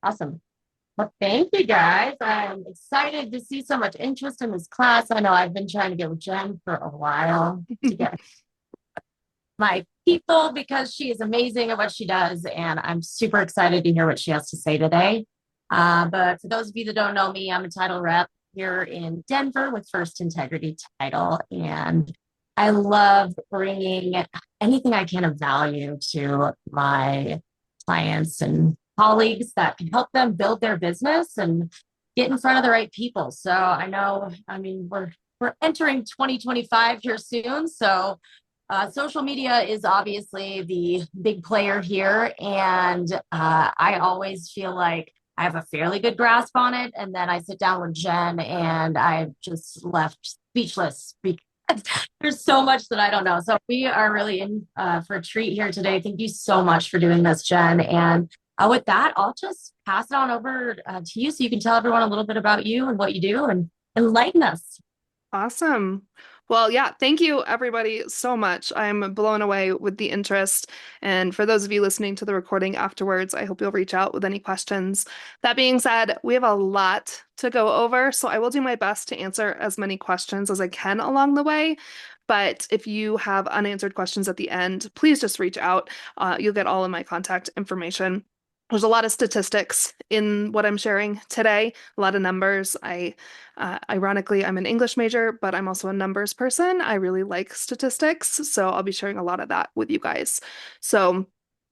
Awesome. Well, thank you guys. I'm excited to see so much interest in this class. I know I've been trying to get with Jen for a while to get my people because she is amazing at what she does. And I'm super excited to hear what she has to say today. But for those of you that don't know me, I'm a title rep here in Denver with First Integrity Title. And I love bringing anything I can of value to my clients and colleagues that can help them build their business and get in front of the right people. So I know, I mean, we're entering 2025 here soon. So social media is obviously the big player here. And I always feel like I have a fairly good grasp on it. And then I sit down with Jen and I just left speechless because there's so much that I don't know. So we are really in for a treat here today. Thank you so much for doing this, Jen. And with that, I'll just pass it on over to you so you can tell everyone a little bit about you and what you do and enlighten us. Awesome. Well, yeah, thank you everybody so much. I'm blown away with the interest. And for those of you listening to the recording afterwards, I hope you'll reach out with any questions. That being said, we have a lot to go over, so I will do my best to answer as many questions as I can along the way. But if you have unanswered questions at the end, please just reach out. You'll get all of my contact information. There's a lot of statistics in what I'm sharing today, a lot of numbers. Ironically, I'm an English major, but I'm also a numbers person. I really like statistics, so I'll be sharing a lot of that with you guys. So,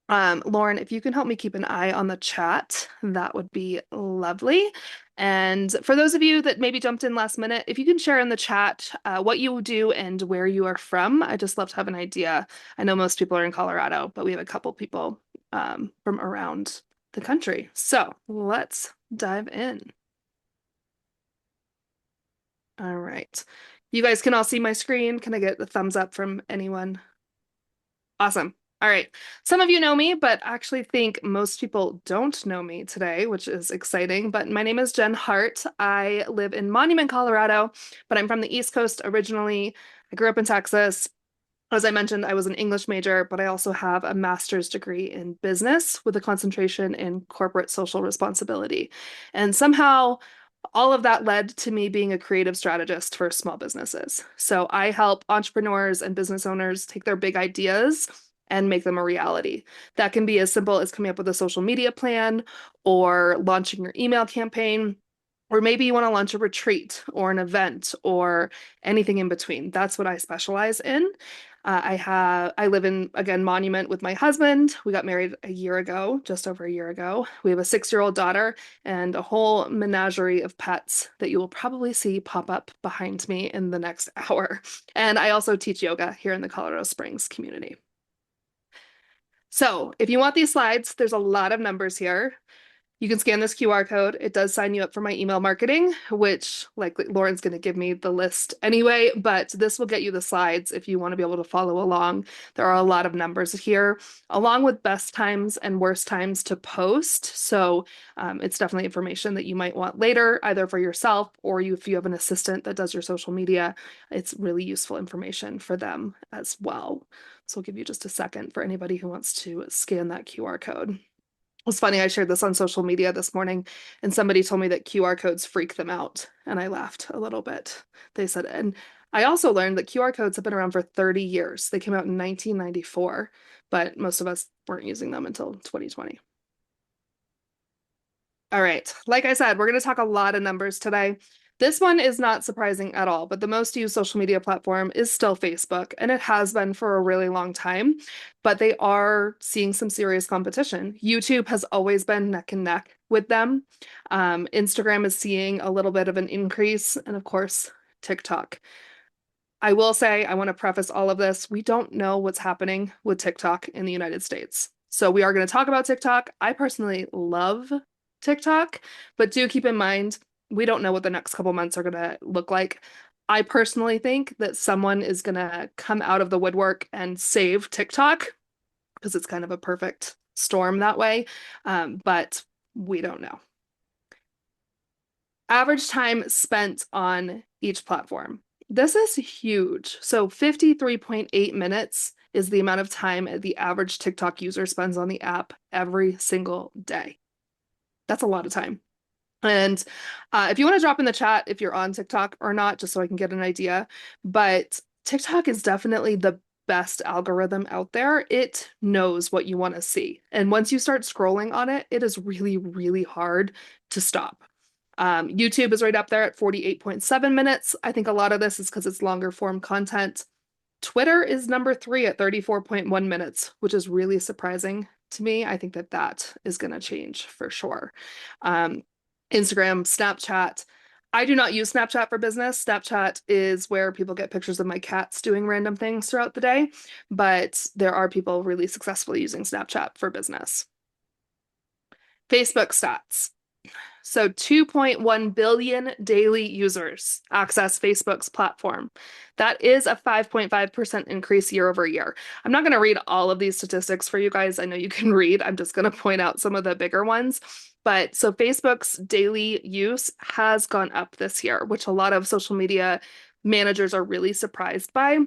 Lauren, if you can help me keep an eye on the chat, that would be lovely. And for those of you that maybe jumped in last minute, if you can share in the chat what you do and where you are from, I just love to have an idea. I know most people are in Colorado, but we have a couple people from around the country. So let's dive in. All right. You guys can all see my screen. Can I get the thumbs up from anyone? Awesome. All right. Some of you know me, but I actually think most people don't know me today, which is exciting. But my name is Jen Hart. I live in Monument, Colorado, but I'm from the East Coast originally. I grew up in Texas. As I mentioned, I was an English major, but I also have a master's degree in business with a concentration in corporate social responsibility. And somehow all of that led to me being a creative strategist for small businesses. So I help entrepreneurs and business owners take their big ideas and make them a reality. That can be as simple as coming up with a social media plan or launching your email campaign. Or maybe you want to launch a retreat or an event or anything in between. That's what I specialize in. I live in, again, Monument with my husband. We got married a year ago, just over a year ago. We have a 6-year-old daughter and a whole menagerie of pets that you will probably see pop up behind me in the next hour. And I also teach yoga here in the Colorado Springs community. So if you want these slides, there's a lot of numbers here. You can scan this QR code. It does sign you up for my email marketing, which like Lauren's going to give me the list anyway, but this will get you the slides if you want to be able to follow along. There are a lot of numbers here, along with best times and worst times to post. So it's definitely information that you might want later, either for yourself or if you have an assistant that does your social media. It's really useful information for them as well. So I'll give you just a second for anybody who wants to scan that QR code. It's funny, I shared this on social media this morning, and somebody told me that QR codes freak them out, and I laughed a little bit. They said, and I also learned that QR codes have been around for 30 years. They came out in 1994, but most of us weren't using them until 2020. All right, like I said, we're going to talk a lot of numbers today. This one is not surprising at all, but the most used social media platform is still Facebook, and it has been for a really long time, but they are seeing some serious competition. YouTube has always been neck and neck with them. Instagram is seeing a little bit of an increase, and of course, TikTok. I will say, I want to preface all of this. We don't know what's happening with TikTok in the United States. So we are going to talk about TikTok. I personally love TikTok, but do keep in mind, we don't know what the next couple months are going to look like. I personally think that someone is going to come out of the woodwork and save TikTok because it's kind of a perfect storm that way. But we don't know. Average time spent on each platform. This is huge. So 53.8 minutes is the amount of time the average TikTok user spends on the app every single day. That's a lot of time. And if you want to drop in the chat if you're on TikTok or not, just so I can get an idea. But TikTok is definitely the best algorithm out there. It knows what you want to see. And once you start scrolling on it, it is really, really hard to stop. YouTube is right up there at 48.7 minutes. I think a lot of this is because it's longer form content. Twitter is number 3 at 34.1 minutes, which is really surprising to me. I think that that is going to change for sure. Instagram, Snapchat. I do not use Snapchat for business. Snapchat is where people get pictures of my cats doing random things throughout the day, but there are people really successfully using Snapchat for business. Facebook stats. So 2.1 billion daily users access Facebook's platform. That is a 5.5% increase year over year. I'm not going to read all of these statistics for you guys. I know you can read. I'm just going to point out some of the bigger ones. But so Facebook's daily use has gone up this year, which a lot of social media managers are really surprised by,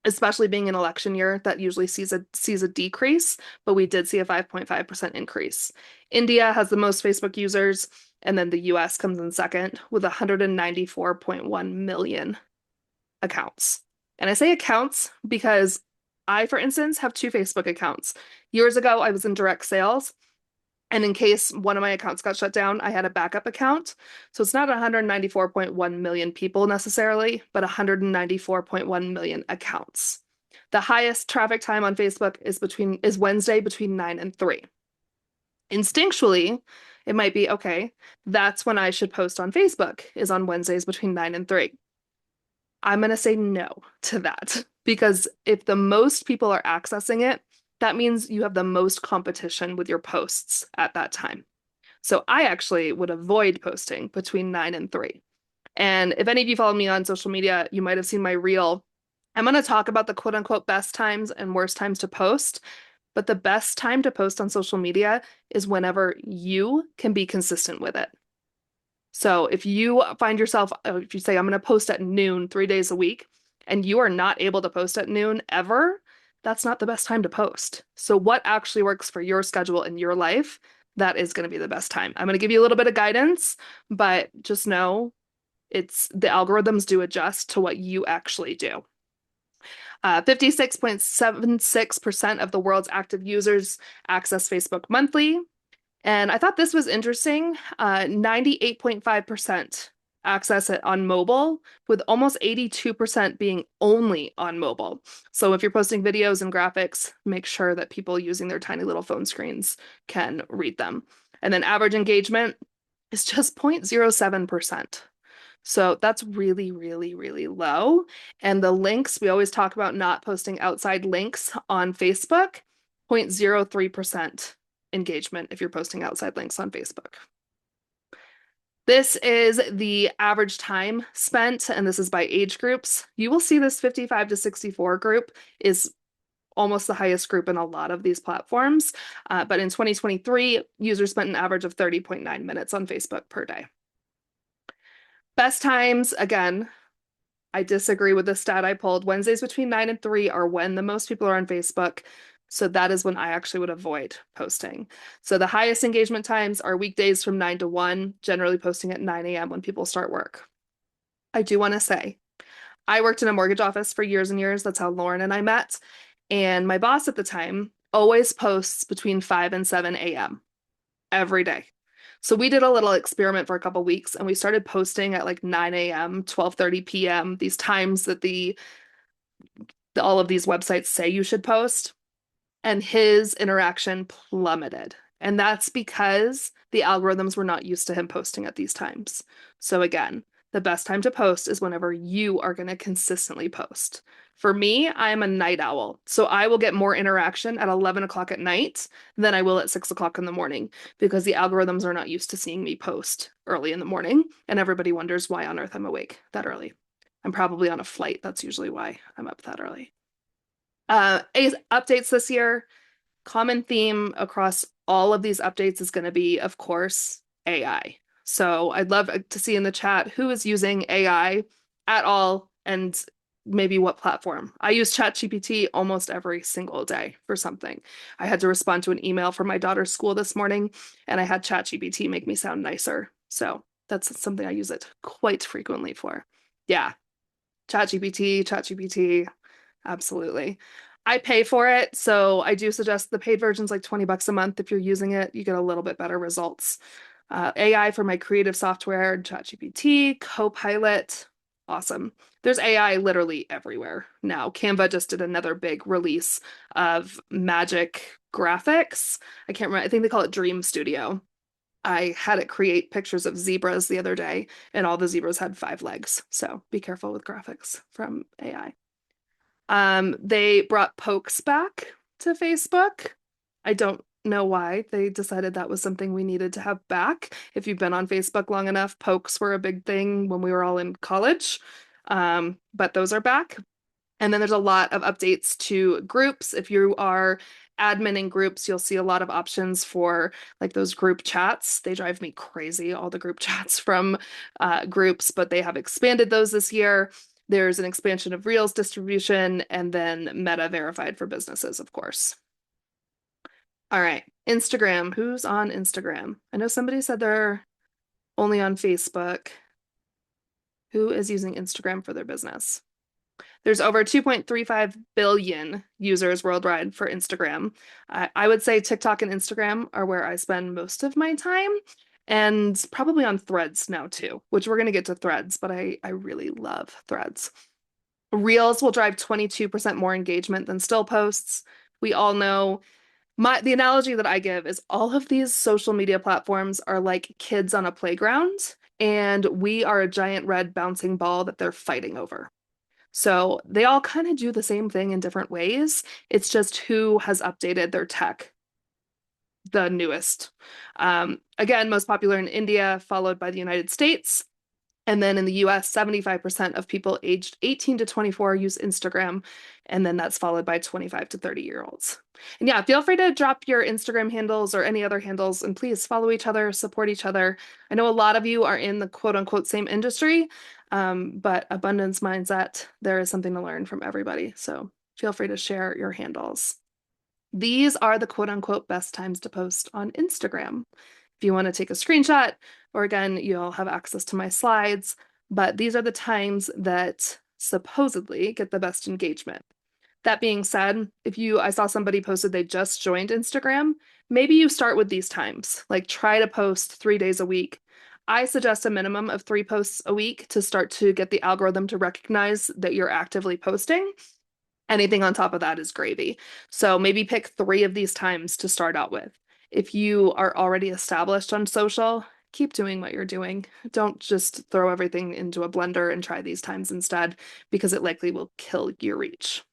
especially being an election year that usually sees a decrease, but we did see a 5.5% increase. India has the most Facebook users, and then the US comes in second with 194.1 million accounts. And I say accounts because I, for instance, have 2 Facebook accounts. Years ago, I was in direct sales, and in case one of my accounts got shut down, I had a backup account. So it's not 194.1 million people necessarily, but 194.1 million accounts. The highest traffic time on Facebook is Wednesday between 9 and 3. Instinctually, it might be, okay, that's when I should post on Facebook, is on Wednesdays between 9 and 3. I'm going to say no to that because if the most people are accessing it, that means you have the most competition with your posts at that time. So I actually would avoid posting between 9 and 3. And if any of you follow me on social media, you might have seen my reel. I'm going to talk about the quote unquote best times and worst times to post. But the best time to post on social media is whenever you can be consistent with it. So if you find yourself, if you say, I'm going to post at noon 3 days a week, and you are not able to post at noon ever, that's not the best time to post. So what actually works for your schedule in your life, that is going to be the best time. I'm going to give you a little bit of guidance, but just know it's the algorithms do adjust to what you actually do. 56.76% of the world's active users access Facebook monthly. And I thought this was interesting. 98.5% access it on mobile, with almost 82% being only on mobile. So if you're posting videos and graphics, make sure that people using their tiny little phone screens can read them. And then average engagement is just 0.07%. So that's really, really, really low. And the links, we always talk about not posting outside links on Facebook, 0.03% engagement if you're posting outside links on Facebook. This is the average time spent, and this is by age groups. You will see this 55 to 64 group is almost the highest group in a lot of these platforms. But in 2023, users spent an average of 30.9 minutes on Facebook per day. Best times, again, I disagree with the stat I pulled. Wednesdays between 9 and 3 are when the most people are on Facebook. So that is when I actually would avoid posting. So the highest engagement times are weekdays from 9 to 1, generally posting at 9 a.m. when people start work. I do want to say, I worked in a mortgage office for years and years. That's how Lauren and I met. And my boss at the time always posts between 5 and 7 a.m. every day. So we did a little experiment for a couple weeks and we started posting at like 9 a.m., 12:30 p.m., these times that all of these websites say you should post. And his interaction plummeted. And that's because the algorithms were not used to him posting at these times. So again, the best time to post is whenever you are going to consistently post. For me, I am a night owl. So I will get more interaction at 11 o'clock at night than I will at 6 o'clock in the morning because the algorithms are not used to seeing me post early in the morning. And everybody wonders why on earth I'm awake that early. I'm probably on a flight. That's usually why I'm up that early. Updates this year, common theme across all of these updates is going to be, of course, AI. So I'd love to see in the chat who is using AI at all and maybe what platform. I use ChatGPT almost every single day for something. I had to respond to an email from my daughter's school this morning, and I had ChatGPT make me sound nicer. So that's something I use it quite frequently for. Yeah, ChatGPT, absolutely. I pay for it, so I do suggest the paid version's like 20 bucks a month. If you're using it, you get a little bit better results. AI for my creative software, ChatGPT, Copilot, awesome. There's AI literally everywhere now. Canva just did another big release of Magic graphics. I can't remember, I think they call it Dream Studio. I had it create pictures of zebras the other day, and all the zebras had 5 legs. So be careful with graphics from AI. They brought Pokes back to Facebook. I don't know why they decided that was something we needed to have back. If you've been on Facebook long enough, Pokes were a big thing when we were all in college. But those are back. And then there's a lot of updates to groups. If you are admin in groups, you'll see a lot of options for like those group chats. They drive me crazy, all the group chats from groups, but they have expanded those this year. There's an expansion of Reels distribution and then Meta verified for businesses, of course. All right, Instagram. Who's on Instagram? I know somebody said they're only on Facebook. Who is using Instagram for their business? There's over 2.35 billion users worldwide for Instagram. I would say TikTok and Instagram are where I spend most of my time, and probably on Threads now too, which we're going to get to Threads, but I really love Threads. Reels will drive 22% more engagement than still posts. We all know the analogy that I give is all of these social media platforms are like kids on a playground, and we are a giant red bouncing ball that they're fighting over. So they all kind of do the same thing in different ways. It's just who has updated their tech the newest. Again, most popular in India, followed by the United States. And then in the US, 75% of people aged 18 to 24 use Instagram. And then that's followed by 25 to 30-year-olds. And yeah, feel free to drop your Instagram handles or any other handles, and please follow each other, support each other. I know a lot of you are in the quote unquote same industry, but abundance mindset, there is something to learn from everybody. So feel free to share your handles. These are the quote unquote best times to post on Instagram. If you want to take a screenshot, or again, you'll have access to my slides, but these are the times that supposedly get the best engagement. That being said, I saw somebody posted they just joined Instagram, maybe you start with these times, like try to post 3 days a week. I suggest a minimum of 3 posts a week to start to get the algorithm to recognize that you're actively posting. Anything on top of that is gravy. So maybe pick 3 of these times to start out with. If you are already established on social, keep doing what you're doing. Don't just throw everything into a blender and try these times instead, because it likely will kill your reach.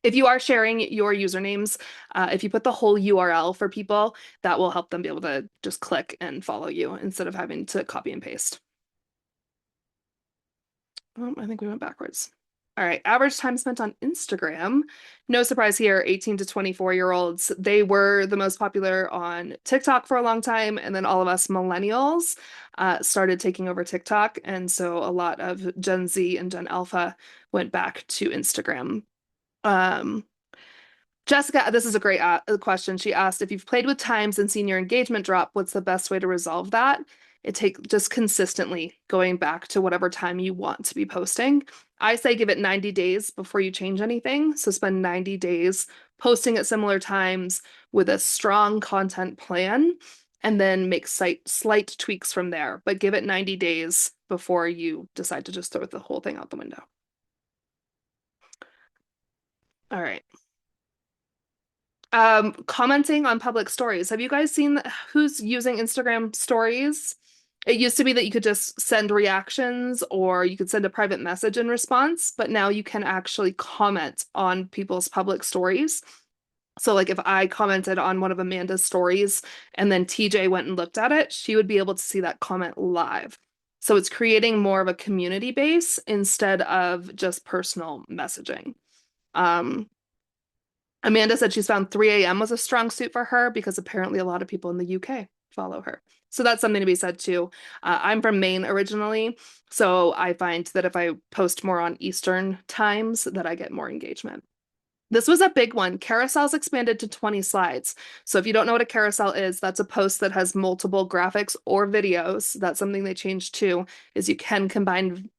If you are sharing your usernames, if you put the whole URL for people, that will help them be able to just click and follow you instead of having to copy and paste. Oh, I think we went backwards. All right, average time spent on Instagram. No surprise here, 18 to 24-year-olds. They were the most popular on TikTok for a long time, and then all of us millennials started taking over TikTok, and so a lot of Gen Z and Gen Alpha went back to Instagram. Jessica, this is a great question. She asked, if you've played with times and seen your engagement drop, what's the best way to resolve that? It takes just consistently going back to whatever time you want to be posting. I say give it 90 days before you change anything. So spend 90 days posting at similar times with a strong content plan, and then make slight tweaks from there. But give it 90 days before you decide to just throw the whole thing out the window. All right. Commenting on public stories. Have you guys seen who's using Instagram stories? It used to be that you could just send reactions or you could send a private message in response, but now you can actually comment on people's public stories. So like if I commented on one of Amanda's stories and then TJ went and looked at it, she would be able to see that comment live. So it's creating more of a community base instead of just personal messaging. Amanda said she's found 3 a.m. was a strong suit for her because apparently a lot of people in the UK follow her. So that's something to be said too. I'm from Maine originally, so I find that if I post more on Eastern times, that I get more engagement. This was a big one. Carousels expanded to 20 slides. So if you don't know what a carousel is, that's a post that has multiple graphics or videos. That's something they changed too, is you can combine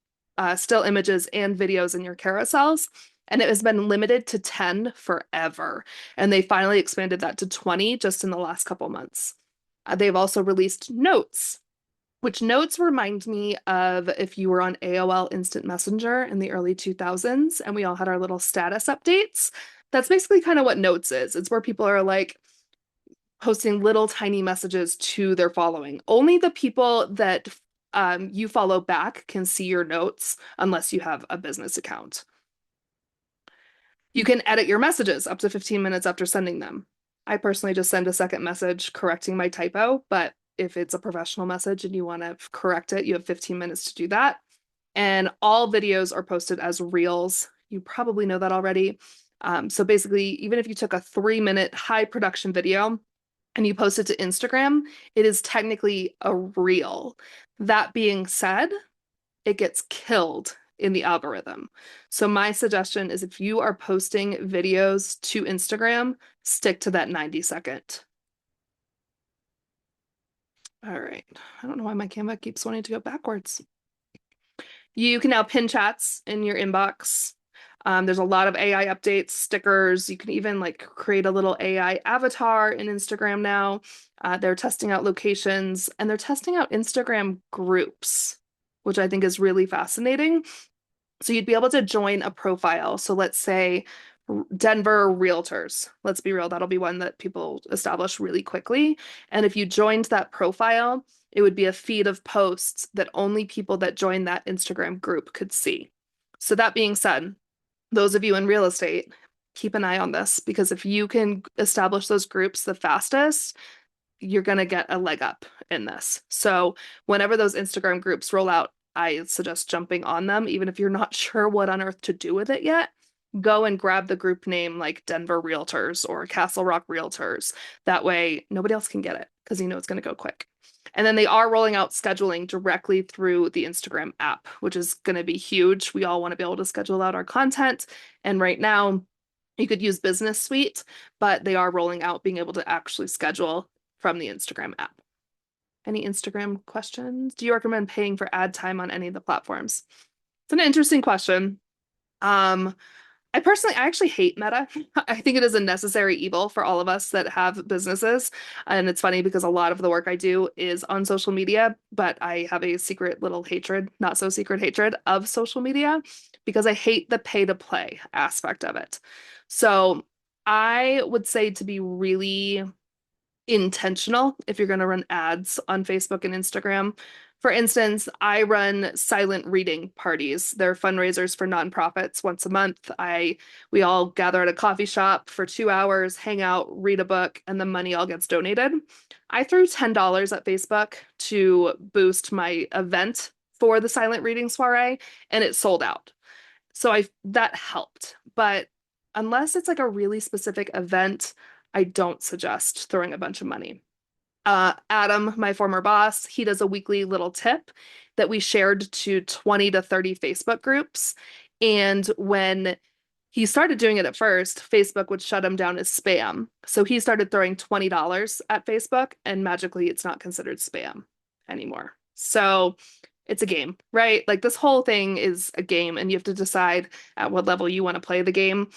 still images and videos in your carousels. And it has been limited to 10 forever. And they finally expanded that to 20 just in the last couple months. They've also released notes, which notes remind me of if you were on AOL Instant Messenger in the early 2000s and we all had our little status updates. That's basically kind of what notes is. It's where people are like posting little tiny messages to their following. Only the people that you follow back can see your notes unless you have a business account. You can edit your messages up to 15 minutes after sending them. I personally just send a second message correcting my typo, but if it's a professional message and you want to correct it, you have 15 minutes to do that. And all videos are posted as reels. You probably know that already. So basically, even if you took a 3-minute high production video and you post it to Instagram, it is technically a reel. That being said, it gets killed in the algorithm. So my suggestion is if you are posting videos to Instagram, stick to that 90-second. All right. I don't know why my Canva keeps wanting to go backwards. You can now pin chats in your inbox. There's a lot of AI updates, stickers. You can even like create a little AI avatar in Instagram now. They're testing out locations and they're testing out Instagram groups, which I think is really fascinating. So you'd be able to join a profile. So let's say Denver Realtors. Let's be real, that'll be one that people establish really quickly. And if you joined that profile, it would be a feed of posts that only people that joined that Instagram group could see. So that being said, those of you in real estate, keep an eye on this because if you can establish those groups the fastest, you're going to get a leg up in this. So whenever those Instagram groups roll out, I suggest jumping on them, even if you're not sure what on earth to do with it yet. Go and grab the group name like Denver Realtors or Castle Rock Realtors. That way, nobody else can get it because you know it's going to go quick. And then they are rolling out scheduling directly through the Instagram app, which is going to be huge. We all want to be able to schedule out our content. And right now, you could use Business Suite, but they are rolling out being able to actually schedule from the Instagram app. Any Instagram questions? Do you recommend paying for ad time on any of the platforms? It's an interesting question. I actually hate Meta. I think it is a necessary evil for all of us that have businesses. And it's funny because a lot of the work I do is on social media, but I have a secret little hatred, not so secret hatred of social media because I hate the pay to play aspect of it. So I would say to be really intentional if you're going to run ads on Facebook and Instagram. For instance, I run silent reading parties. They're fundraisers for nonprofits once a month. We all gather at a coffee shop for 2 hours, hang out, read a book, and the money all gets donated. I threw $10 at Facebook to boost my event for the silent reading soiree, and it sold out. So that helped. But unless it's like a really specific event, I don't suggest throwing a bunch of money. Adam, my former boss, he does a weekly little tip that we shared to 20 to 30 Facebook groups. And when he started doing it at first, Facebook would shut him down as spam. So he started throwing $20 at Facebook, and magically it's not considered spam anymore. So it's a game, right? Like this whole thing is a game, and you have to decide at what level you want to play the game.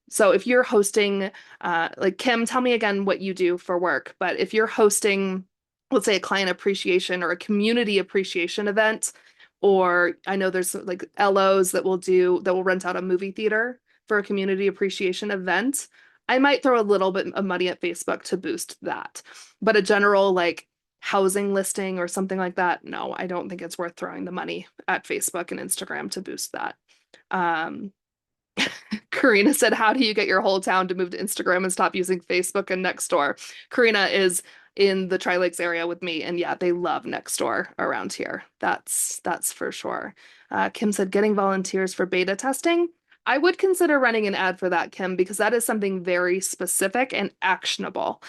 So if you're hosting, like Kim, tell me again what you do for work, but if you're hosting, let's say a client appreciation or a community appreciation event, or I know there's like LOs that will rent out a movie theater for a community appreciation event, I might throw a little bit of money at Facebook to boost that. But a general like housing listing or something like that, no, I don't think it's worth throwing the money at Facebook and Instagram to boost that. Karina said, how do you get your whole town to move to Instagram and stop using Facebook and Nextdoor? Karina is in the Tri-Lakes area with me, and yeah, they love Nextdoor around here. That's for sure. Kim said, getting volunteers for beta testing. I would consider running an ad for that, Kim, because that is something very specific and actionable.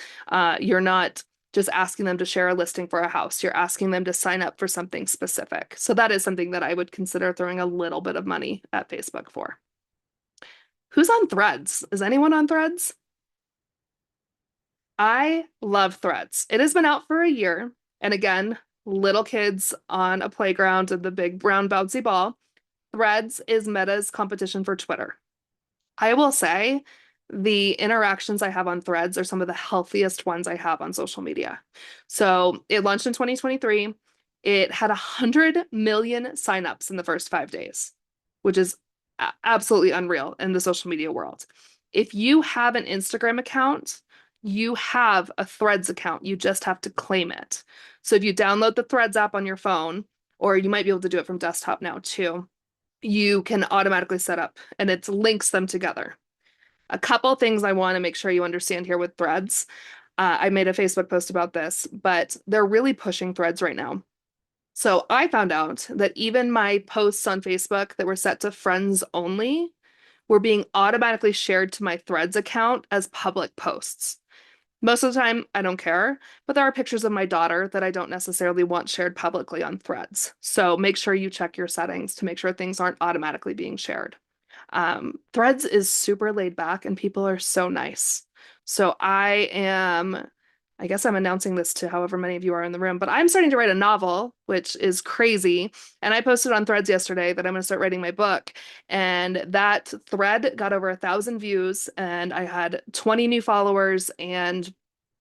You're not just asking them to share a listing for a house. You're asking them to sign up for something specific. So that is something that I would consider throwing a little bit of money at Facebook for. Who's on Threads? Is anyone on Threads? I love Threads. It has been out for a year. And again, little kids on a playground and the big brown bouncy ball. Threads is Meta's competition for Twitter. I will say the interactions I have on Threads are some of the healthiest ones I have on social media. So it launched in 2023. It had 100 million signups in the first 5 days, which is absolutely unreal in the social media world. If you have an Instagram account, you have a Threads account. You just have to claim it. So if you download the Threads app on your phone, or you might be able to do it from desktop now too, you can automatically set up and it links them together. A couple things I want to make sure you understand here with Threads. I made a Facebook post about this, but they're really pushing Threads right now. So I found out that even my posts on Facebook that were set to friends only were being automatically shared to my Threads account as public posts. Most of the time, I don't care, but there are pictures of my daughter that I don't necessarily want shared publicly on Threads. So make sure you check your settings to make sure things aren't automatically being shared. Threads is super laid back and people are so nice. So I guess I'm announcing this to however many of you are in the room, but I'm starting to write a novel, which is crazy. And I posted on Threads yesterday that I'm going to start writing my book. And that thread got over 1,000 views, and I had 20 new followers and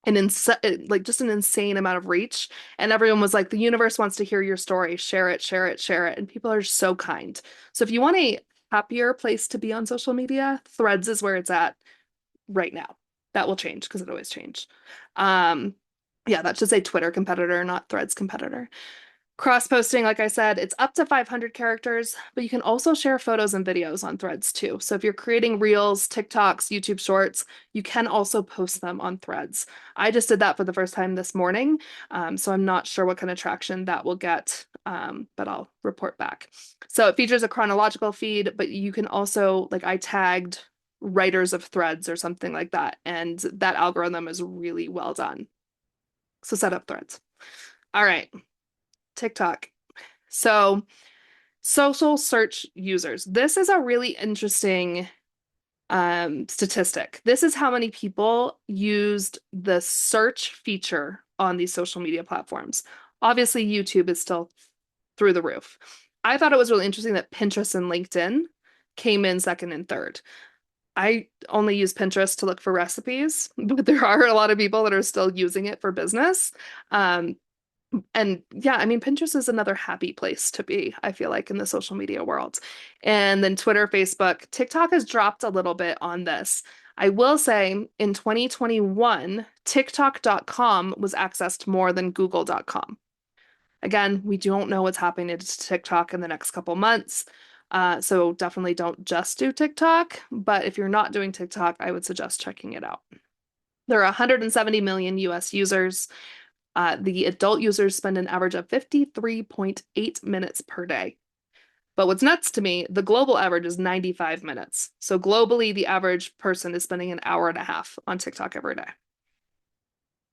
just an insane amount of reach. And everyone was like, the universe wants to hear your story. Share it, share it, share it. And people are so kind. So if you want a happier place to be on social media, Threads is where it's at right now. That will change because it always changes. Yeah, that should say Twitter competitor, not Threads competitor. Cross posting, like I said, it's up to 500 characters, but you can also share photos and videos on Threads too. So if you're creating Reels, TikToks, YouTube Shorts, you can also post them on Threads. I just did that for the first time this morning, so I'm not sure what kind of traction that will get, but I'll report back. So it features a chronological feed, but you can also, like I tagged writers of Threads or something like that, and that algorithm is really well done. So set up Threads. All right. TikTok. So, social search users. This is a really interesting statistic. This is how many people used the search feature on these social media platforms. Obviously, YouTube is still through the roof. I thought it was really interesting that Pinterest and LinkedIn came in second and third. I only use Pinterest to look for recipes, but there are a lot of people that are still using it for business. And yeah, I mean, Pinterest is another happy place to be, I feel like, in the social media world. And then Twitter, Facebook, TikTok has dropped a little bit on this. I will say in 2021, TikTok.com was accessed more than Google.com. Again, we don't know what's happening to TikTok in the next couple months. So definitely don't just do TikTok. But if you're not doing TikTok, I would suggest checking it out. There are 170 million US users. The adult users spend an average of 53.8 minutes per day. But what's nuts to me, the global average is 95 minutes. So globally, the average person is spending an hour and a half on TikTok every day,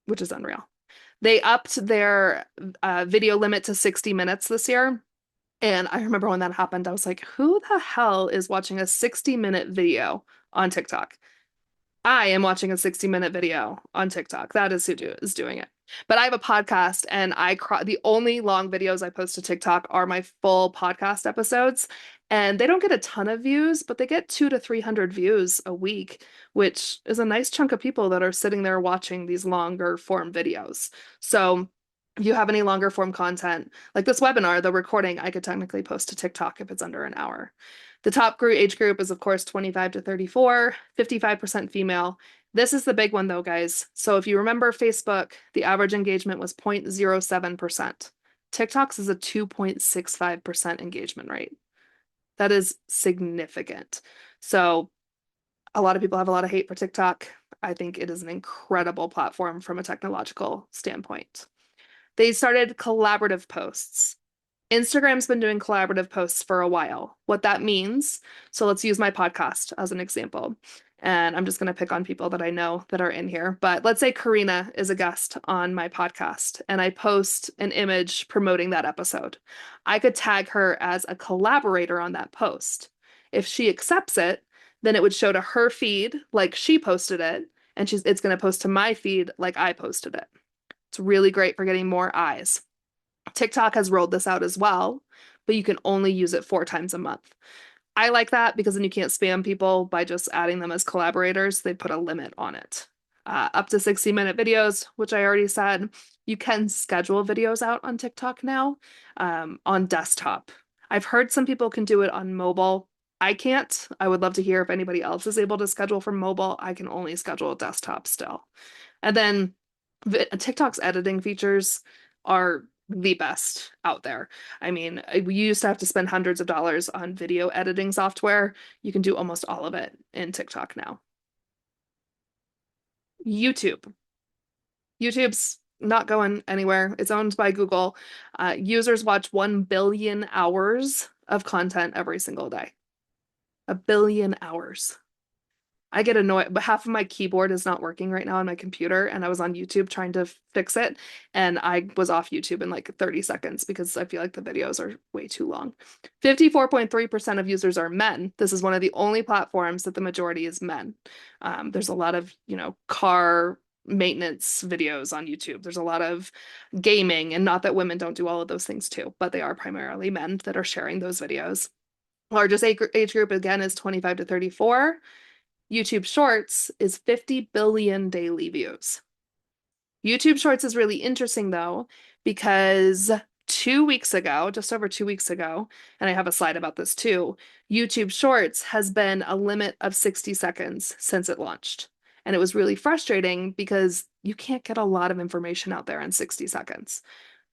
which is unreal. They upped their video limit to 60 minutes this year. And I remember when that happened, I was like, who the hell is watching a 60-minute video on TikTok? I am watching a 60-minute video on TikTok. That is who is doing it. But I have a podcast, and the only long videos I post to TikTok are my full podcast episodes. And they don't get a ton of views, but they get 200 to 300 views a week, which is a nice chunk of people that are sitting there watching these longer form videos. So if you have any longer form content, like this webinar, the recording, I could technically post to TikTok if it's under an hour. The top age group is, of course, 25 to 34, 55% female. This is the big one, though, guys. So if you remember Facebook, the average engagement was 0.07%. TikTok's is a 2.65% engagement rate. That is significant. So a lot of people have a lot of hate for TikTok. I think it is an incredible platform from a technological standpoint. They started collaborative posts. Instagram's been doing collaborative posts for a while. What that means, so let's use my podcast as an example. And I'm just going to pick on people that I know that are in here. But let's say Karina is a guest on my podcast and I post an image promoting that episode. I could tag her as a collaborator on that post. If she accepts it, then it would show to her feed like she posted it, and it's going to post to my feed like I posted it. It's really great for getting more eyes. TikTok has rolled this out as well, but you can only use it 4 times a month. I like that because then you can't spam people by just adding them as collaborators. They put a limit on it. Up to 60-minute videos, which I already said. You can schedule videos out on TikTok now on desktop. I've heard some people can do it on mobile. I can't. I would love to hear if anybody else is able to schedule from mobile. I can only schedule desktop still. And then TikTok's editing features are the best out there. I mean, we used to have to spend hundreds of dollars on video editing software. You can do almost all of it in TikTok now. YouTube. YouTube's not going anywhere. It's owned by Google. Users watch 1 billion hours of content every single day. 1 billion hours. I get annoyed, but half of my keyboard is not working right now on my computer, and I was on YouTube trying to fix it, and I was off YouTube in like 30 seconds because I feel like the videos are way too long. 54.3% of users are men. This is one of the only platforms that the majority is men. There's a lot of, car maintenance videos on YouTube. There's a lot of gaming, and not that women don't do all of those things too, but they are primarily men that are sharing those videos. Largest age group again is 25 to 34. YouTube Shorts is 50 billion daily views. YouTube Shorts is really interesting though, because 2 weeks ago, just over 2 weeks ago, and I have a slide about this too, YouTube Shorts has been a limit of 60 seconds since it launched. And it was really frustrating because you can't get a lot of information out there in 60 seconds.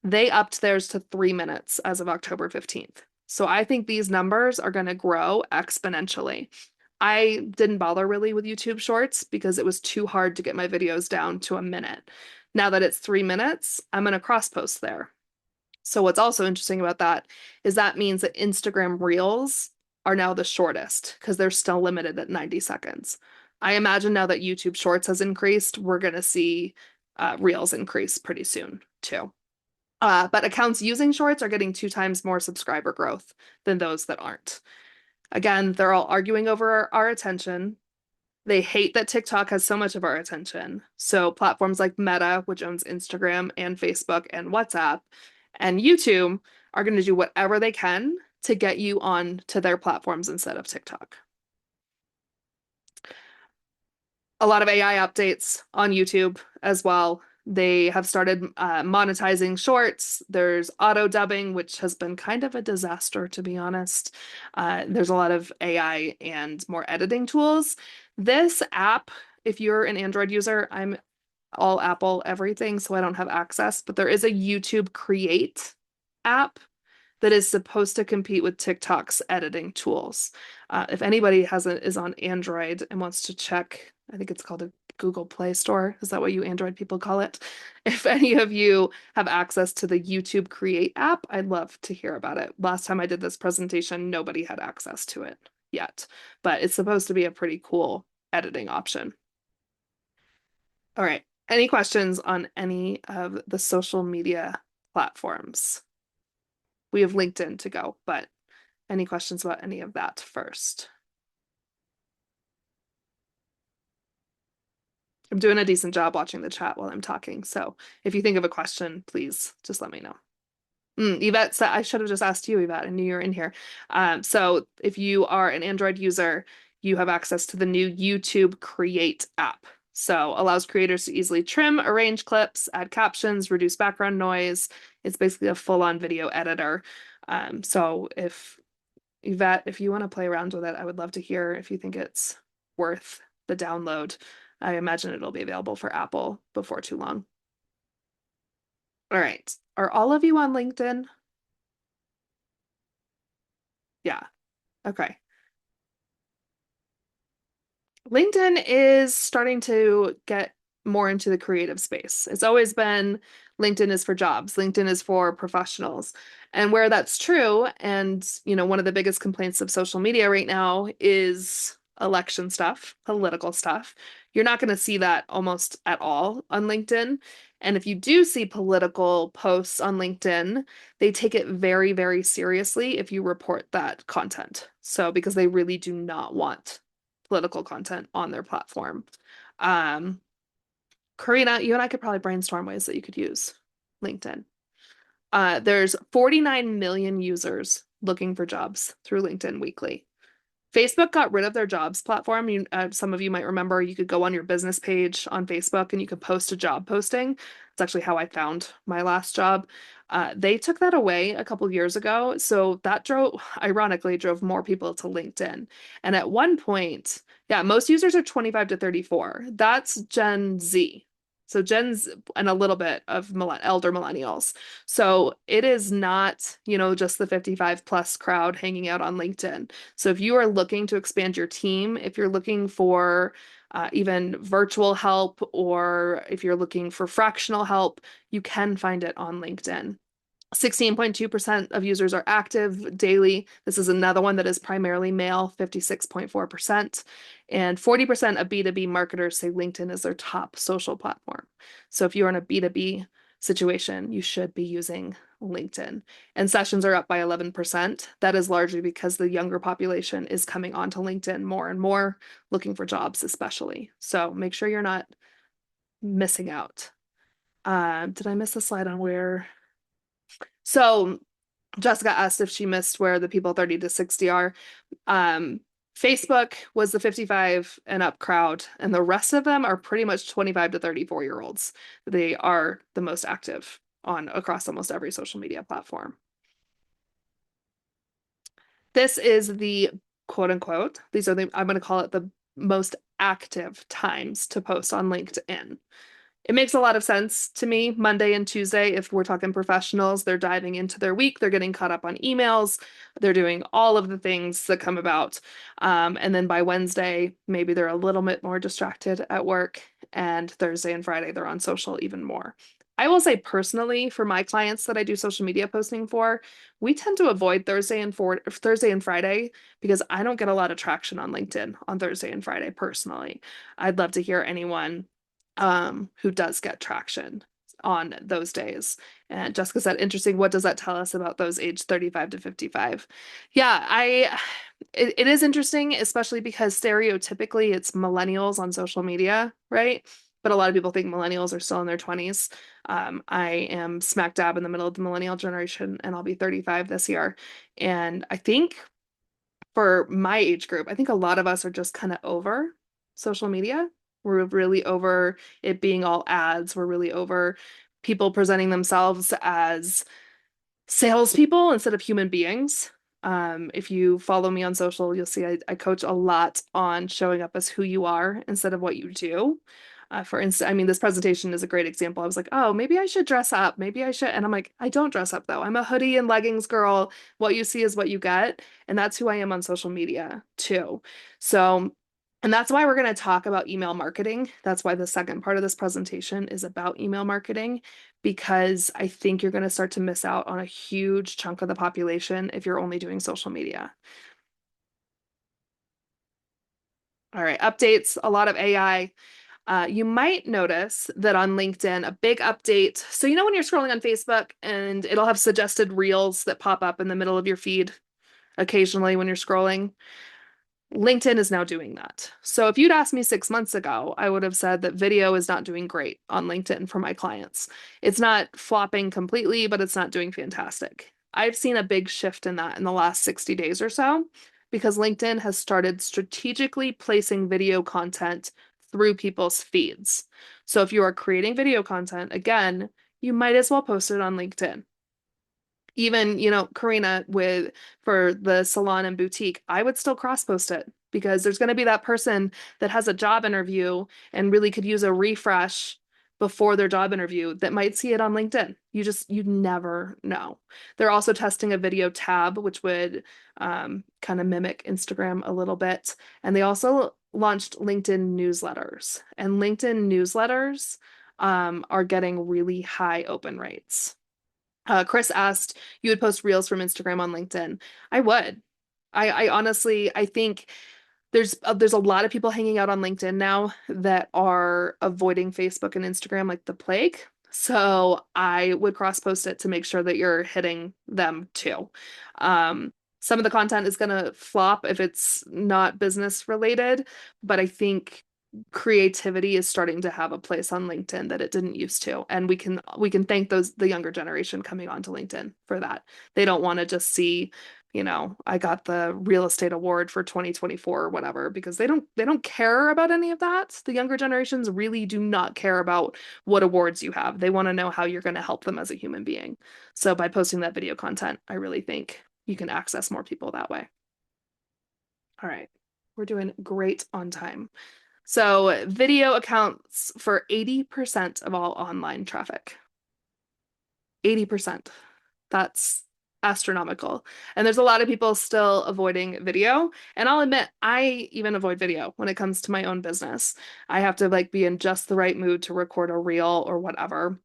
They upped theirs to 3 minutes as of October 15th. So I think these numbers are going to grow exponentially. I didn't bother really with YouTube Shorts because it was too hard to get my videos down to a minute. Now that it's 3 minutes, I'm going to cross post there. So what's also interesting about that is that means that Instagram Reels are now the shortest because they're still limited at 90 seconds. I imagine now that YouTube Shorts has increased, we're going to see Reels increase pretty soon too. But accounts using Shorts are getting 2 times more subscriber growth than those that aren't. Again, they're all arguing over our attention. They hate that TikTok has so much of our attention. So platforms like Meta, which owns Instagram and Facebook and WhatsApp, and YouTube are going to do whatever they can to get you on to their platforms instead of TikTok. A lot of AI updates on YouTube as well. They have started monetizing shorts. There's auto dubbing, which has been kind of a disaster, to be honest. There's a lot of AI and more editing tools. This app, if you're an Android user, I'm all Apple everything, so I don't have access, but there is a YouTube Create app that is supposed to compete with TikTok's editing tools. If anybody is on Android and wants to check, I think it's called a Google Play Store. Is that what you Android people call it? If any of you have access to the YouTube Create app, I'd love to hear about it. Last time I did this presentation, nobody had access to it yet, but it's supposed to be a pretty cool editing option. All right. Any questions on any of the social media platforms? We have LinkedIn to go, but any questions about any of that first? I'm doing a decent job watching the chat while I'm talking, so if you think of a question, please just let me know. Yvette said, I should have just asked you, Yvette. I knew you were in here. So if you are an Android user, you have access to the new YouTube Create app. So allows creators to easily trim, arrange clips, add captions, reduce background noise. It's basically a full-on video editor. So if Yvette, if you want to play around with it, I would love to hear if you think it's worth the download. I imagine it'll be available for Apple before too long. All right. Are all of you on LinkedIn? Yeah. Okay. LinkedIn is starting to get more into the creative space. It's always been LinkedIn is for jobs, LinkedIn is for professionals. And where that's true, and one of the biggest complaints of social media right now is election stuff, political stuff. You're not going to see that almost at all on LinkedIn. And if you do see political posts on LinkedIn, they take it very, very seriously if you report that content. So, because they really do not want political content on their platform. Karina, you and I could probably brainstorm ways that you could use LinkedIn. There's 49 million users looking for jobs through LinkedIn weekly. Facebook got rid of their jobs platform. Some of you might remember you could go on your business page on Facebook and you could post a job posting. It's actually how I found my last job. They took that away a couple years ago. So that ironically, drove more people to LinkedIn. And at one point, yeah, most users are 25 to 34. That's Gen Z. So Gen's and a little bit of elder millennials. So it is not, just the 55 plus crowd hanging out on LinkedIn. So if you are looking to expand your team, if you're looking for even virtual help, or if you're looking for fractional help, you can find it on LinkedIn. 16.2% of users are active daily. This is another one that is primarily male, 56.4%. And 40% of B2B marketers say LinkedIn is their top social platform. So if you're in a B2B situation, you should be using LinkedIn. And sessions are up by 11%. That is largely because the younger population is coming onto LinkedIn more and more, looking for jobs especially. So make sure you're not missing out. Did I miss a slide on where? So Jessica asked if she missed where the people 30 to 60 are. Facebook was the 55 and up crowd, and the rest of them are pretty much 25 to 34-year-olds. They are the most active across almost every social media platform. This is the quote unquote, I'm going to call it the most active times to post on LinkedIn. It makes a lot of sense to me. Monday and Tuesday, if we're talking professionals, they're diving into their week, they're getting caught up on emails, they're doing all of the things that come about. And then by Wednesday, maybe they're a little bit more distracted at work. And Thursday and Friday, they're on social even more. I will say personally, for my clients that I do social media posting for, we tend to avoid Thursday and Friday because I don't get a lot of traction on LinkedIn on Thursday and Friday personally. I'd love to hear anyone who does get traction on those days. And Jessica said, interesting. What does that tell us about those aged 35 to 55? Yeah, it is interesting, especially because stereotypically it's millennials on social media, right? But a lot of people think millennials are still in their 20s. I am smack dab in the middle of the millennial generation, and I'll be 35 this year. And I think for my age group, I think a lot of us are just kind of over social media. We're really over it being all ads. We're really over people presenting themselves as salespeople instead of human beings. If you follow me on social, you'll see I coach a lot on showing up as who you are instead of what you do. For instance, I mean, this presentation is a great example. I was like, oh, maybe I should dress up. Maybe I should. And I'm like, I don't dress up though. I'm a hoodie and leggings girl. What you see is what you get. And that's who I am on social media too. So, and that's why we're going to talk about email marketing. That's why the second part of this presentation is about email marketing, because I think you're going to start to miss out on a huge chunk of the population if you're only doing social media. All right, updates, a lot of AI. You might notice that on LinkedIn, a big update. So, when you're scrolling on Facebook and it'll have suggested reels that pop up in the middle of your feed occasionally when you're scrolling, LinkedIn is now doing that. So if you'd asked me 6 months ago, I would have said that video is not doing great on LinkedIn for my clients. It's not flopping completely, but it's not doing fantastic. I've seen a big shift in that in the last 60 days or so, because LinkedIn has started strategically placing video content through people's feeds. So if you are creating video content, again, you might as well post it on LinkedIn. Even, Karina, for the salon and boutique, I would still cross post it, because there's going to be that person that has a job interview and really could use a refresh before their job interview that might see it on LinkedIn. You never know. They're also testing a video tab, which would kind of mimic Instagram a little bit. And they also launched LinkedIn newsletters, and LinkedIn newsletters are getting really high open rates. Chris asked, you would post reels from Instagram on LinkedIn. I would. I honestly, I think There's a lot of people hanging out on LinkedIn now that are avoiding Facebook and Instagram like the plague. So I would cross post it to make sure that you're hitting them too. Some of the content is gonna flop if it's not business related, but I think creativity is starting to have a place on LinkedIn that it didn't used to. And we can thank the younger generation coming onto LinkedIn for that. They don't want to just see, I got the real estate award for 2024 or whatever, because they don't care about any of that. The younger generations really do not care about what awards you have. They want to know how you're going to help them as a human being. So by posting that video content, I really think you can access more people that way. All right. We're doing great on time. So video accounts for 80% of all online traffic. 80%. That's astronomical. And there's a lot of people still avoiding video. And I'll admit, I even avoid video when it comes to my own business. I have to like be in just the right mood to record a reel or whatever.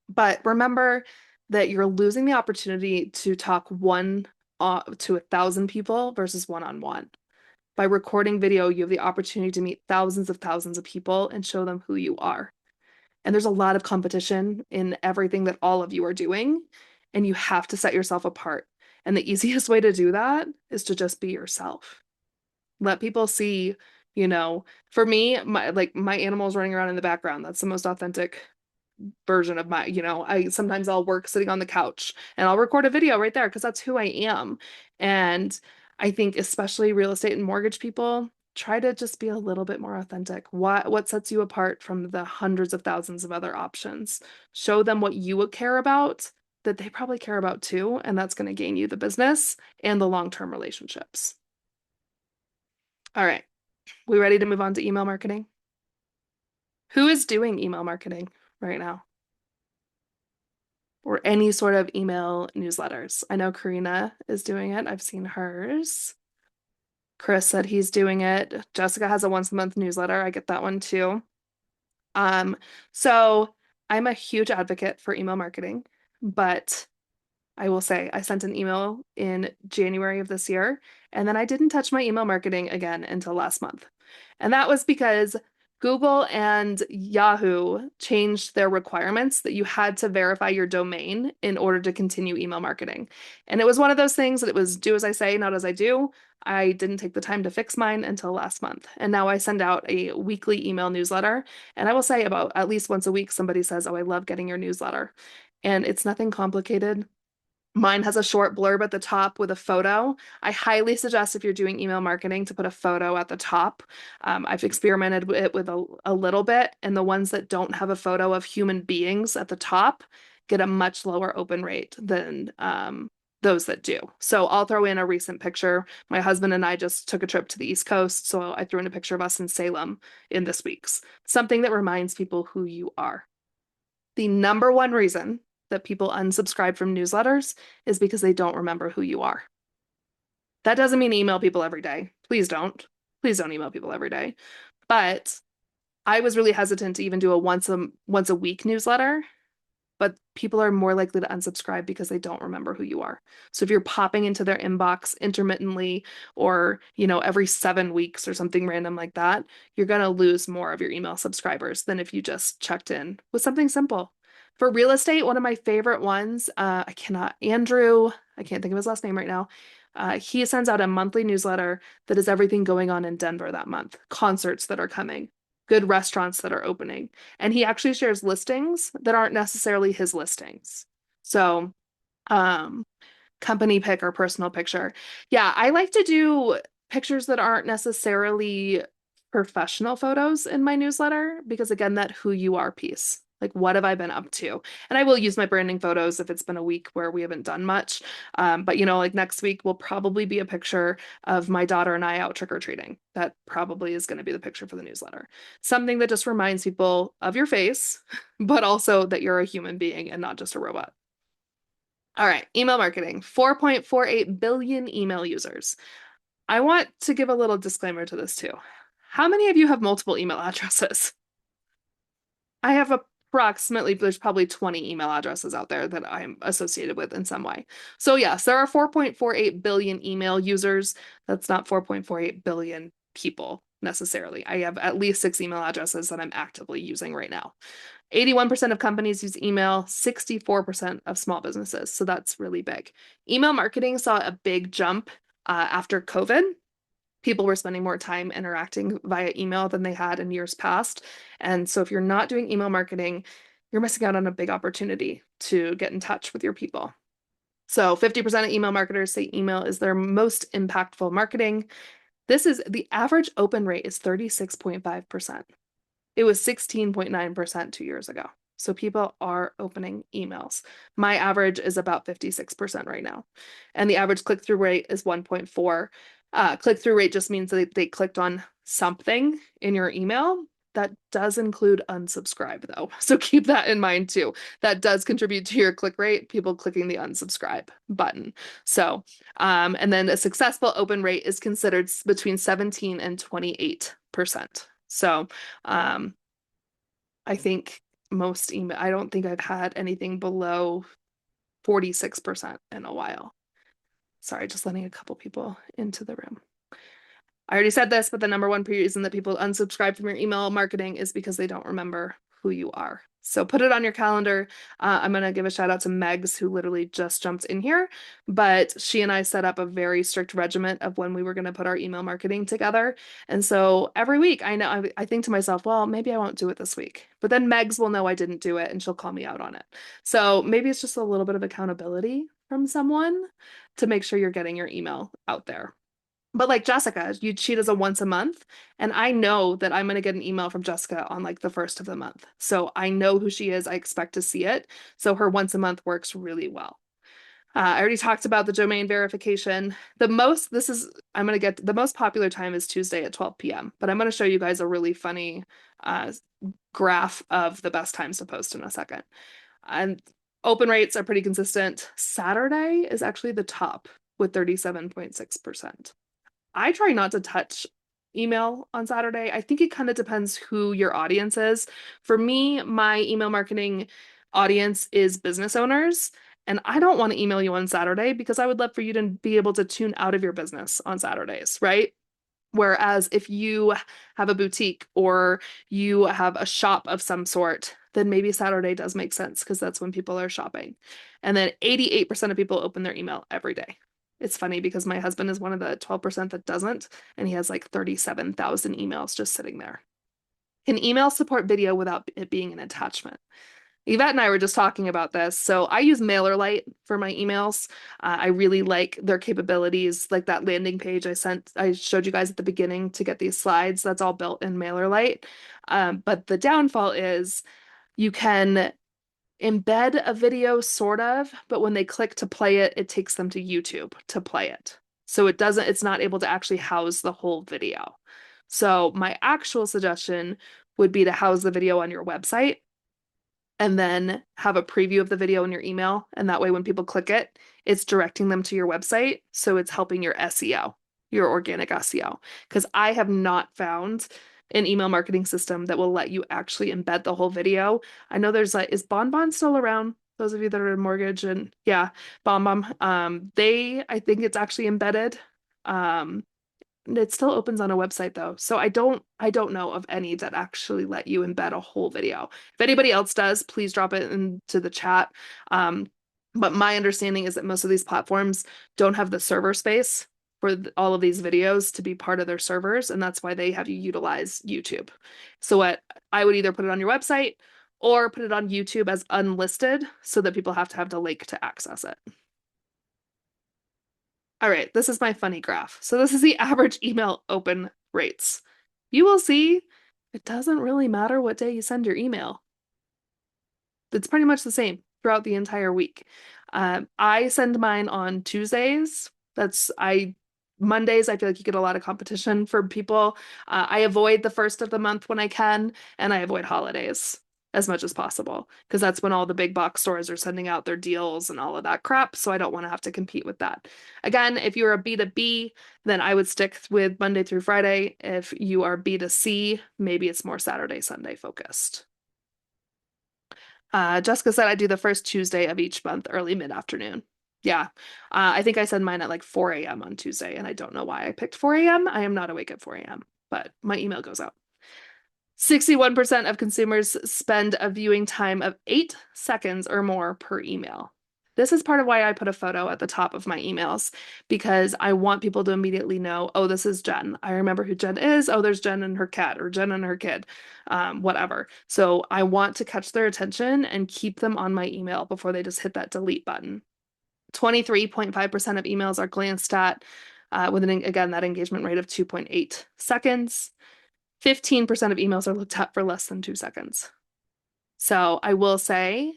But remember that you're losing the opportunity to talk one to 1,000 people versus one-on-one. By recording video, you have the opportunity to meet thousands of people and show them who you are. And there's a lot of competition in everything that all of you are doing, and you have to set yourself apart. And the easiest way to do that is to just be yourself. Let people see, for me, my animals running around in the background. That's the most authentic version of I'll work sitting on the couch and I'll record a video right there because that's who I am. And I think especially real estate and mortgage people, try to just be a little bit more authentic. What sets you apart from the hundreds of thousands of other options? Show them what you would care about that they probably care about too, and that's going to gain you the business and the long-term relationships. All right. We ready to move on to email marketing? Who is doing email marketing right now? Or any sort of email newsletters. I know Karina is doing it. I've seen hers. Chris said he's doing it. Jessica has a once a month newsletter. I get that one too. So I'm a huge advocate for email marketing, but I will say I sent an email in January of this year, and then I didn't touch my email marketing again until last month. And that was because Google and Yahoo changed their requirements that you had to verify your domain in order to continue email marketing. And it was one of those things that it was do as I say, not as I do. I didn't take the time to fix mine until last month. And now I send out a weekly email newsletter. And I will say about at least once a week, somebody says, "Oh, I love getting your newsletter." And it's nothing complicated. Mine has a short blurb at the top with a photo. I highly suggest if you're doing email marketing to put a photo at the top. I've experimented with it with a little bit, and the ones that don't have a photo of human beings at the top get a much lower open rate than those that do. So I'll throw in a recent picture. My husband and I just took a trip to the East Coast, so I threw in a picture of us in Salem in this week's. Something that reminds people who you are. The number one reason that people unsubscribe from newsletters is because they don't remember who you are. That doesn't mean email people every day. Please don't. Please don't email people every day. But I was really hesitant to even do a once a week newsletter, but people are more likely to unsubscribe because they don't remember who you are. So if you're popping into their inbox intermittently or, every 7 weeks or something random like that, you're going to lose more of your email subscribers than if you just checked in with something simple. For real estate, one of my favorite ones, Andrew, I can't think of his last name right now. He sends out a monthly newsletter that is everything going on in Denver that month, concerts that are coming, good restaurants that are opening. And he actually shares listings that aren't necessarily his listings. So, company pic or personal picture. Yeah, I like to do pictures that aren't necessarily professional photos in my newsletter because, again, that who you are piece. Like, what have I been up to? And I will use my branding photos if it's been a week where we haven't done much. But, like next week will probably be a picture of my daughter and I out trick-or-treating. That probably is going to be the picture for the newsletter. Something that just reminds people of your face, but also that you're a human being and not just a robot. All right, email marketing, 4.48 billion email users. I want to give a little disclaimer to this too. How many of you have multiple email addresses? I have approximately, there's probably 20 email addresses out there that I'm associated with in some way. So yes, there are 4.48 billion email users. That's not 4.48 billion people necessarily. I have at least 6 email addresses that I'm actively using right now. 81% of companies use email, 64% of small businesses. So that's really big. Email marketing saw a big jump after COVID. People were spending more time interacting via email than they had in years past. And so if you're not doing email marketing, you're missing out on a big opportunity to get in touch with your people. So 50% of email marketers say email is their most impactful marketing. This is the average open rate is 36.5%. It was 16.9% 2 years ago. So people are opening emails. My average is about 56% right now. And the average click-through rate is 1.4. Click-through rate just means that they clicked on something in your email. That does include unsubscribe though. So keep that in mind too. That does contribute to your click rate, people clicking the unsubscribe button. So, and then a successful open rate is considered between 17 and 28%. So, I think most email, I don't think I've had anything below 46% in a while. Sorry, just letting a couple people into the room. I already said this, but the number one reason that people unsubscribe from your email marketing is because they don't remember who you are. So put it on your calendar. I'm going to give a shout out to Megs, who literally just jumped in here, but she and I set up a very strict regiment of when we were going to put our email marketing together. And so every week I think to myself, well, maybe I won't do it this week, but then Megs will know I didn't do it and she'll call me out on it. So maybe it's just a little bit of accountability from someone to make sure you're getting your email out there. But like Jessica, she does a once a month, and I know that I'm gonna get an email from Jessica on like the first of the month. So I know who she is. I expect to see it. So her once a month works really well. I already talked about the domain verification. The most popular time is Tuesday at 12 p.m. But I'm gonna show you guys a really funny graph of the best times to post in a second. And open rates are pretty consistent. Saturday is actually the top with 37.6%. I try not to touch email on Saturday. I think it kind of depends who your audience is. For me, my email marketing audience is business owners, and I don't want to email you on Saturday because I would love for you to be able to tune out of your business on Saturdays, right? Whereas if you have a boutique or you have a shop of some sort, then maybe Saturday does make sense because that's when people are shopping. And then 88% of people open their email every day. It's funny because my husband is one of the 12% that doesn't, and he has like 37,000 emails just sitting there. Can email support video without it being an attachment? Yvette and I were just talking about this. So I use MailerLite for my emails. I really like their capabilities, like that landing page I showed you guys at the beginning to get these slides. That's all built in MailerLite. But the downfall is you can embed a video sort of, but when they click to play it, it takes them to YouTube to play it. So it's not able to actually house the whole video. So my actual suggestion would be to house the video on your website and then have a preview of the video in your email. And that way, when people click it, it's directing them to your website. So it's helping your SEO, your organic SEO. Because I have not found an email marketing system that will let you actually embed the whole video. I know there's is BonBon still around? Those of you that are in mortgage, and yeah, BonBon. I think it's actually embedded. It still opens on a website though. So I don't know of any that actually let you embed a whole video. If anybody else does, please drop it into the chat. But my understanding is that most of these platforms don't have the server space for all of these videos to be part of their servers, and that's why they have you utilize YouTube. So what I would either put it on your website or put it on YouTube as unlisted so that people have to have the link to access it. All right, this is my funny graph. So this is the average email open rates. You will see it doesn't really matter what day you send your email. It's pretty much the same throughout the entire week. I send mine on Tuesdays. Mondays, I feel like you get a lot of competition for people. I avoid the first of the month when I can, and I avoid holidays as much as possible because that's when all the big box stores are sending out their deals and all of that crap. So I don't want to have to compete with that. Again, if you're a B2B, then I would stick with Monday through Friday. If you are B2C, maybe it's more Saturday, Sunday focused. Jessica said I do the first Tuesday of each month, early mid-afternoon. Yeah. I think I said mine at like 4 a.m. on Tuesday, and I don't know why I picked 4 a.m. I am not awake at 4 a.m., but my email goes out. 61% of consumers spend a viewing time of 8 seconds or more per email. This is part of why I put a photo at the top of my emails, because I want people to immediately know, oh, this is Jen. I remember who Jen is. Oh, there's Jen and her cat, or Jen and her kid, whatever. So I want to catch their attention and keep them on my email before they just hit that delete button. 23.5% of emails are glanced at with again, that engagement rate of 2.8 seconds. 15% of emails are looked at for less than 2 seconds. So I will say,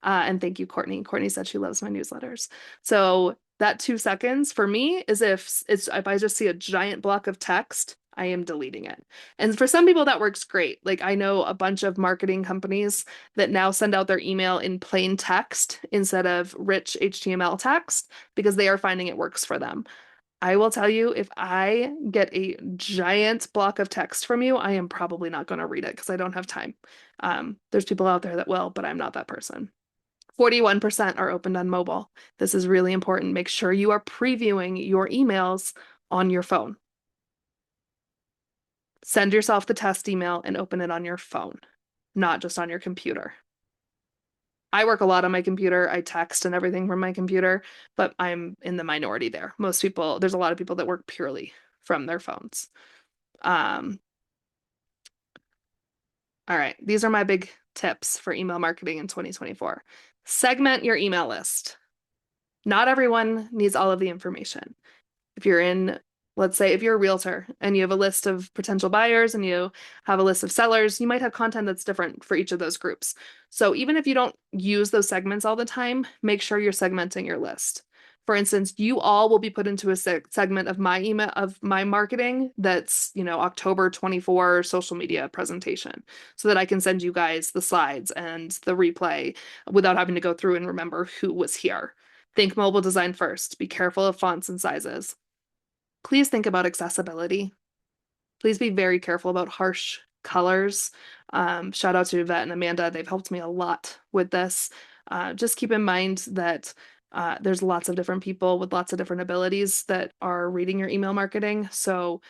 and thank you, Courtney. Courtney said she loves my newsletters. So that 2 seconds for me is if I just see a giant block of text, I am deleting it. And for some people that works great. Like I know a bunch of marketing companies that now send out their email in plain text instead of rich HTML text because they are finding it works for them. I will tell you, if I get a giant block of text from you, I am probably not going to read it because I don't have time. There's people out there that will, but I'm not that person. 41% are opened on mobile. This is really important. Make sure you are previewing your emails on your phone. Send yourself the test email and open it on your phone, not just on your computer. I work a lot on my computer. I text and everything from my computer, but I'm in the minority there. Most people, there's a lot of people that work purely from their phones. Um, all right, these are my big tips for email marketing in 2024. Segment your email list. Not everyone needs all of the information. If you're in, let's say, if you're a realtor and you have a list of potential buyers and you have a list of sellers, you might have content that's different for each of those groups. So even if you don't use those segments all the time, make sure you're segmenting your list. For instance, you all will be put into a segment of my email of my marketing that's, October 24 social media presentation so that I can send you guys the slides and the replay without having to go through and remember who was here. Think mobile design first. Be careful of fonts and sizes. Please think about accessibility. Please be very careful about harsh colors. Shout out to Yvette and Amanda. They've helped me a lot with this. Just keep in mind that there's lots of different people with lots of different abilities that are reading your email marketing. So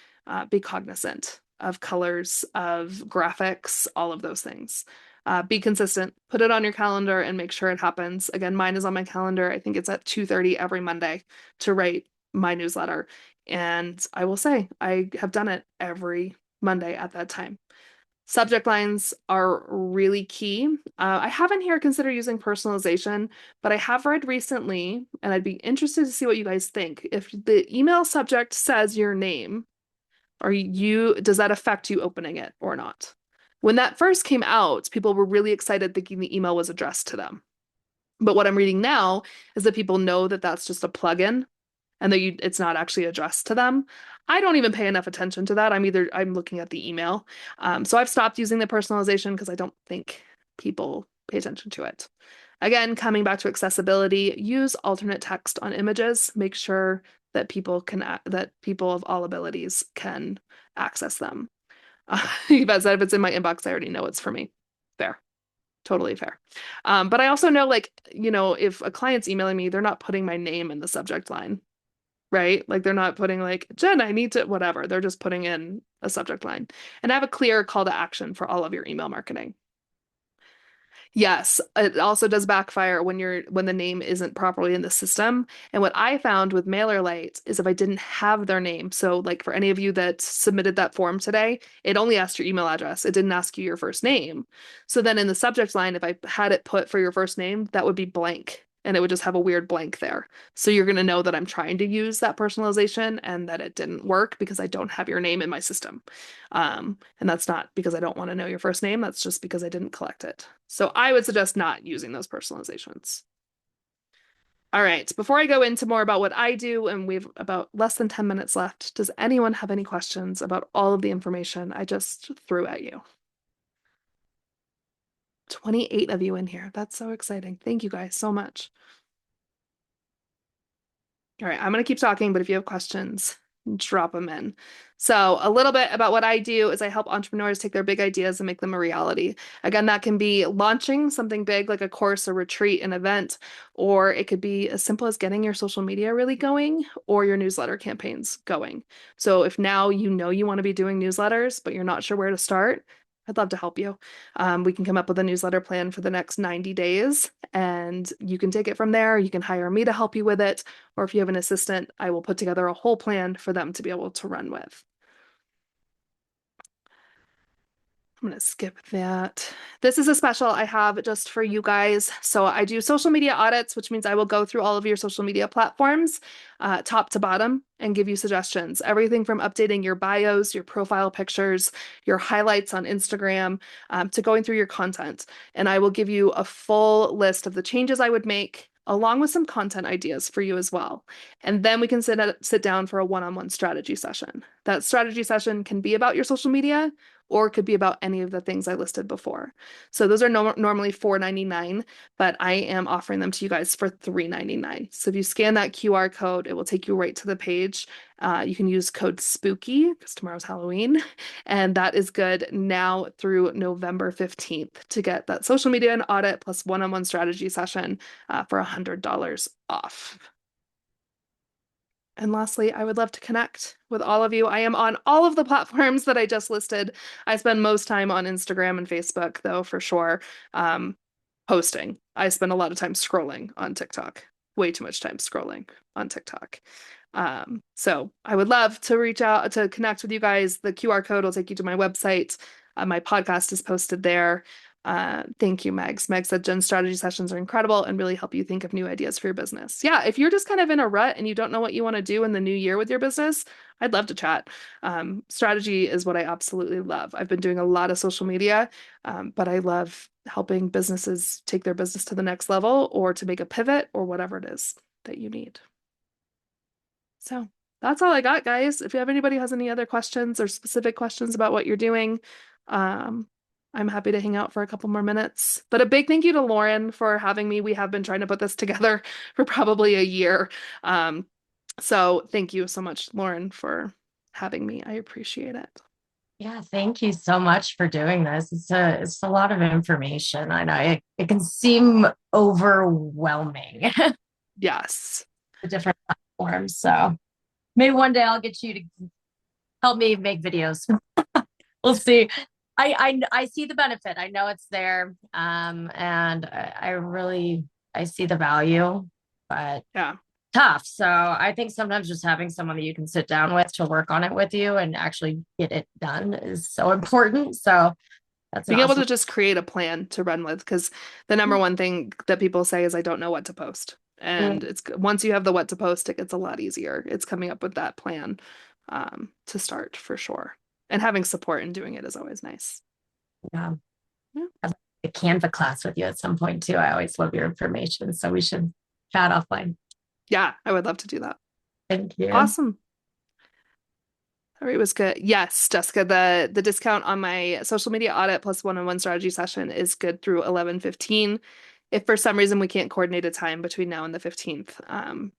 be cognizant of colors, of graphics, all of those things. Be consistent. Put it on your calendar and make sure it happens. Again, mine is on my calendar. I think it's at 2:30 every Monday to write my newsletter. And I will say, I have done it every Monday at that time. Subject lines are really key. I haven't here considered using personalization, but I have read recently, and I'd be interested to see what you guys think. If the email subject says your name, does that affect you opening it or not? When that first came out, people were really excited thinking the email was addressed to them. But what I'm reading now is that people know that that's just a plugin and that it's not actually addressed to them. I don't even pay enough attention to that. I'm looking at the email. So I've stopped using the personalization because I don't think people pay attention to it. Again, coming back to accessibility, use alternate text on images. Make sure that people of all abilities can access them. Yvette said if it's in my inbox, I already know it's for me. Fair. Totally fair. But I also know, like, if a client's emailing me, they're not putting my name in the subject line, right? Like they're not putting like, Jen, I need to, whatever. They're just putting in a subject line. And have a clear call to action for all of your email marketing. Yes, it also does backfire when the name isn't properly in the system. And what I found with MailerLite is if I didn't have their name, so like for any of you that submitted that form today, it only asked your email address. It didn't ask you your first name. So then in the subject line, if I had it put for your first name, that would be blank and it would just have a weird blank there. So you're going to know that I'm trying to use that personalization and that it didn't work because I don't have your name in my system. And that's not because I don't want to know your first name. That's just because I didn't collect it. So I would suggest not using those personalizations. All right, before I go into more about what I do, and we've about less than 10 minutes left, does anyone have any questions about all of the information I just threw at you? 28 of you in here. That's so exciting. Thank you guys so much. All right, I'm going to keep talking, but if you have questions, drop them in. So a little bit about what I do is I help entrepreneurs take their big ideas and make them a reality. Again, that can be launching something big like a course, a retreat, an event, or it could be as simple as getting your social media really going or your newsletter campaigns going. So if now you know you want to be doing newsletters, but you're not sure where to start, I'd love to help you. We can come up with a newsletter plan for the next 90 days and you can take it from there. You can hire me to help you with it. Or if you have an assistant, I will put together a whole plan for them to be able to run with. I'm going to skip that. This is a special I have just for you guys. So I do social media audits, which means I will go through all of your social media platforms, top to bottom, and give you suggestions. Everything from updating your bios, your profile pictures, your highlights on Instagram, to going through your content. And I will give you a full list of the changes I would make, along with some content ideas for you as well. And then we can sit down for a one-on-one strategy session. That strategy session can be about your social media, or it could be about any of the things I listed before. So those are normally $4.99, but I am offering them to you guys for $3.99. So if you scan that QR code, it will take you right to the page. You can use code SPOOKY because tomorrow's Halloween, and that is good now through November 15th to get that social media and audit plus one-on-one strategy session for $100 off. And lastly, I would love to connect with all of you. I am on all of the platforms that I just listed. I spend most time on Instagram and Facebook, though, for sure, posting. I spend a lot of time scrolling on TikTok, way too much time scrolling on TikTok. So I would love to reach out to connect with you guys. The QR code will take you to my website. My podcast is posted there. Thank you, Megs. Meg said Jen's strategy sessions are incredible and really help you think of new ideas for your business. Yeah, if you're just kind of in a rut and you don't know what you want to do in the new year with your business, I'd love to chat. Strategy is what I absolutely love. I've been doing a lot of social media, but I love helping businesses take their business to the next level or to make a pivot or whatever it is that you need. So that's all I got, guys. If you have anybody who has any other questions or specific questions about what you're doing, I'm happy to hang out for a couple more minutes. But a big thank you to Lauren for having me. We have been trying to put this together for probably a year. So thank you so much, Lauren, for having me. I appreciate it. Yeah, thank you so much for doing this. It's a lot of information. I know it can seem overwhelming, Yes. the different platforms. So maybe one day I'll get you to help me make videos. We'll see. I see the benefit. I know it's there. And I see the value, but Yeah. tough. So I think sometimes just having someone that you can sit down with to work on it with you and actually get it done is so important. So that's being able awesome. to just create a plan to run with, because the number one thing that people say is I don't know what to post. And it's once you have the what to post, it gets a lot easier. It's coming up with that plan to start for sure. And having support in doing it is always nice. Yeah. Yeah. I'd like a Canva class with you at some point too. I always love your information. So we should chat offline. Yeah, I would love to do that. Thank you. Awesome. All right, was good. Yes, Jessica, the discount on my social media audit plus one-on-one strategy session is good through 11/15. If for some reason we can't coordinate a time between now and the 15th,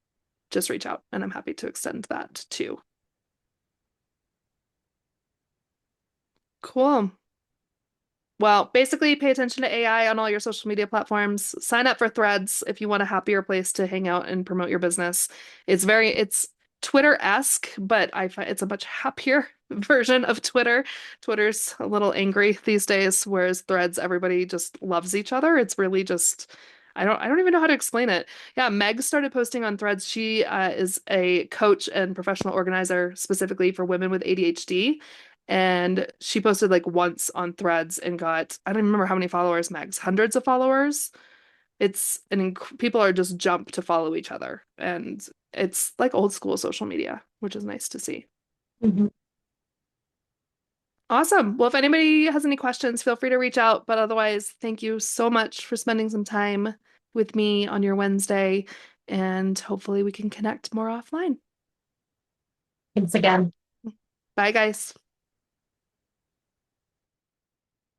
just reach out and I'm happy to extend that too. Cool. Well, basically pay attention to AI on all your social media platforms. Sign up for Threads if you want a happier place to hang out and promote your business. It's Twitter-esque, but I find it's a much happier version of Twitter. Twitter's a little angry these days, whereas Threads, everybody just loves each other. It's really just I don't even know how to explain it. Yeah, Meg started posting on Threads. She is a coach and professional organizer specifically for women with ADHD. And she posted like once on Threads and got, I don't remember how many followers, Megs, hundreds of followers. People are just jump to follow each other. And it's like old school social media, which is nice to see. Mm-hmm. Awesome. Well, if anybody has any questions, feel free to reach out. But otherwise, thank you so much for spending some time with me on your Wednesday. And hopefully we can connect more offline. Thanks again. Bye, guys.